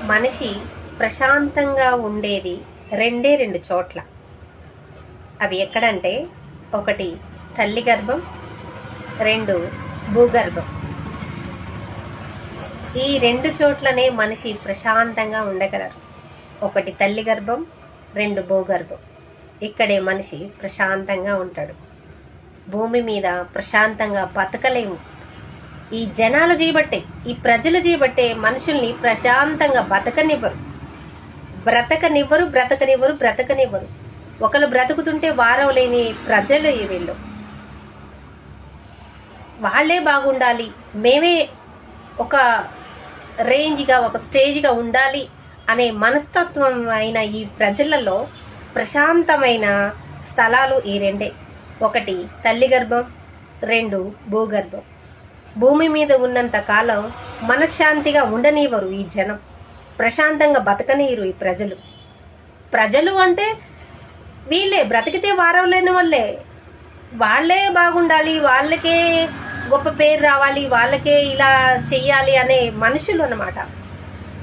మనిషి ప్రశాంతంగా ఉండేది రెండే రెండు చోట్ల. అవి ఎక్కడంటే, ఒకటి తల్లి గర్భం, రెండు భూగర్భం. ఈ రెండు చోట్లనే మనిషి ప్రశాంతంగా ఉండగలరు. ఒకటి తల్లి గర్భం, రెండు భూగర్భం. ఇక్కడే మనిషి ప్రశాంతంగా ఉంటాడు. భూమి మీద ప్రశాంతంగా బతకలేము. ఈ జనాల చేయబట్టే, ఈ ప్రజలు చేయబట్టే మనుషుల్ని ప్రశాంతంగా బ్రతకనివ్వరు. ఒకరు బ్రతుకుతుంటే వారం లేని ప్రజలు వీళ్ళు. వాళ్ళే బాగుండాలి, మేమే ఒక రేంజ్గా ఒక స్టేజ్గా ఉండాలి అనే మనస్తత్వం అయిన ఈ ప్రజలలో ప్రశాంతమైన స్థలాలు ఈ రెండే. ఒకటి తల్లి గర్భం, రెండు భూగర్భం. భూమి మీద ఉన్నంత కాలం మనశ్శాంతిగా ఉండనివ్వరు ఈ జనం, ప్రశాంతంగా బతకనీయరు ఈ ప్రజలు అంటే వీళ్ళే. బ్రతికితే వారం లేని వాళ్ళే బాగుండాలి, వాళ్ళకే గొప్ప పేరు రావాలి, వాళ్ళకే ఇలా చెయ్యాలి అనే మనుషులు అన్నమాట.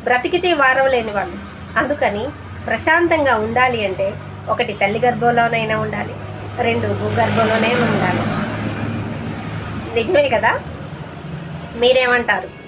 బ్రతికితే వారం లేని వాళ్ళు. అందుకని ప్రశాంతంగా ఉండాలి అంటే ఒకటి తల్లి గర్భంలోనైనా ఉండాలి, రెండు భూగర్భంలోనే ఉండాలి. నిజమే కదా? మీరేమంటారు?